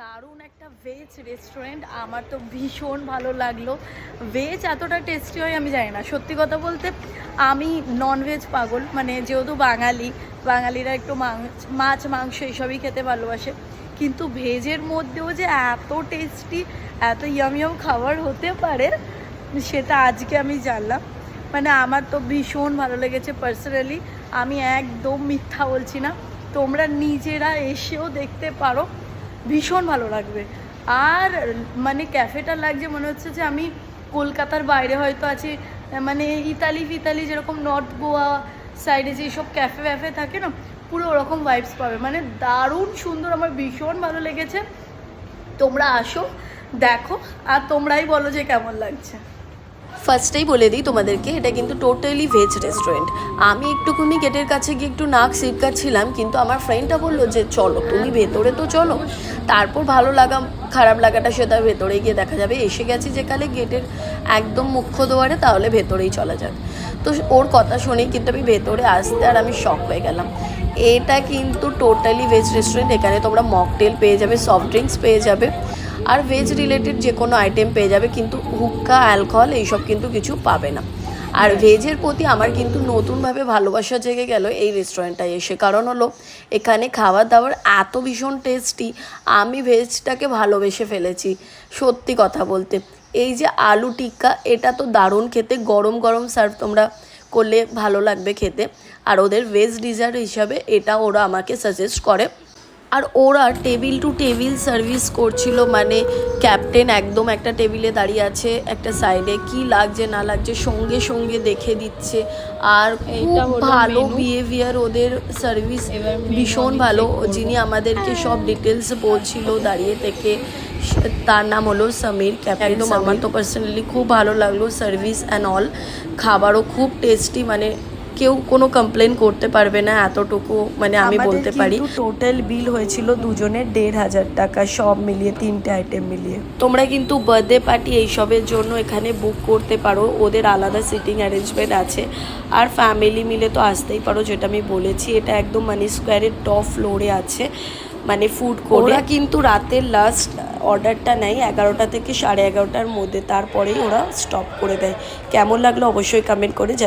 দারুণ একটা veg restaurant. আমার তো ভীষণ ভালো লাগলো। ভেজ এতটা টেস্টি হয় আমি জানি না, সত্যি কথা বলতে। আমি ননভেজ পাগল, মানে যেহেতু বাঙালিরা একটু মাছ মাংস এইসবই খেতে ভালোবাসে, কিন্তু ভেজের মধ্যেও যে এত টেস্টি, এত ইয়াম খাবার হতে পারে সেটা আজকে আমি জানলাম। মানে আমার তো ভীষণ ভালো লেগেছে পার্সোনালি। আমি একদম মিথ্যা বলছি না, তোমরা নিজেরা এসেও দেখতে পারো, ভীষণ ভালো লাগবে। আর মানে ক্যাফেটা লাগছে মনে হচ্ছে যে আমি কলকাতার বাইরে হয়তো আছি, মানে ইতালি যেরকম নর্থ গোয়া সাইডে যেসব ক্যাফে ব্যাফে থাকে না, পুরো ওরকম ভাইবস পাবে। মানে দারুণ সুন্দর, আমার ভীষণ ভালো লেগেছে। তোমরা আসো, দেখো, আর তোমরাই বলো যে কেমন লাগছে। ফার্স্টেই বলে দিই তোমাদেরকে, এটা কিন্তু টোটালি ভেজ রেস্টুরেন্ট। আমি একটুখানি গেটের কাছে গিয়ে একটু নাক সিটকাচ্ছিলাম, কিন্তু আমার ফ্রেন্ডটা বললো যে চলো তুমি ভেতরে তো চলো, তারপর ভালো লাগা খারাপ লাগাটা সেটা ভেতরে গিয়ে দেখা যাবে। এসে গেছি যেখানে গেটের একদম মুখ্য দুয়ারে, তাহলে ভেতরেই চলা যাক। তো ওর কথা শুনেই কিন্তু আমি ভেতরে আসতে আর আমি শক হয়ে গেলাম। এটা কিন্তু টোটালি ভেজ রেস্টুরেন্ট। এখানে তোমরা মকটেল পেয়ে যাবে, সফট ড্রিঙ্কস পেয়ে যাবে, আর ভেজ রিলেটেড যে কোনো আইটেম পেয়ে যাবে, কিন্তু হুক্কা অ্যালকোহল এইসব কিন্তু কিছু পাবে না। আর ভেজের প্রতি আমার কিন্তু নতুনভাবে ভালোবাসা জেগে গেল এই রেস্টুরেন্টটায় এসে। কারণ হলো এখানে খাবার দাবার এত ভীষণ টেস্টি, আমি ভেজটাকে ভালোবেসে ফেলেছি সত্যি কথা বলতে। এই যে আলু টিক্কা, এটা তো দারুণ খেতে, গরম গরম সার্ভ তোমরা করলে ভালো লাগবে খেতে। আর ওদের ভেজ ডিজার্ট হিসাবে এটা ওরা আমাকে সাজেস্ট করে। আর ওরা টেবিল টু টেবিল সার্ভিস করছিল, মানে ক্যাপ্টেন একদম একটা টেবিলে দাঁড়িয়ে আছে, একটা সাইডে কি লাগছে না লাগছে সঙ্গে সঙ্গে দেখে দিচ্ছে। আর খুব ভালো বিহেভিয়ার, ওদের সার্ভিস ভীষণ ভালো। যিনি আমাদেরকে সব ডিটেলস বলছিল দাঁড়িয়ে থেকে, তার নাম হলো সমীর, ক্যাপ্টেন। একদম আমার তো পার্সোনালি খুব ভালো লাগলো সার্ভিস অ্যান্ড অল। খাবারও খুব টেস্টি, মানে কেউ কোনো কমপ্লেন করতে পারবে না এতটুকু, মানে আমি বলতে পারি। টোটাল বিল হয়েছিল দুজনের 1,500 টাকা, সব মিলিয়ে 3টে আইটেম মিলিয়ে। তোমরা কিন্তু বার্থডে পার্টি এইসবের জন্য এখানে বুক করতে পারো, ওদের আলাদা সিটিং অ্যারেঞ্জমেন্ট আছে। আর ফ্যামিলি মিলে তো আসতেই পারো, যেটা আমি বলেছি। এটা একদম মানি স্কোয়ারের টপ ফ্লোরে আছে, মানে ফুড কোর্ট। ওরা কিন্তু রাতের লাস্ট অর্ডারটা নেয় 11টা থেকে 11:30টার মধ্যে, তারপরেই ওরা স্টপ করে দেয়। কেমন লাগলো অবশ্যই কমেন্ট করে জানিও।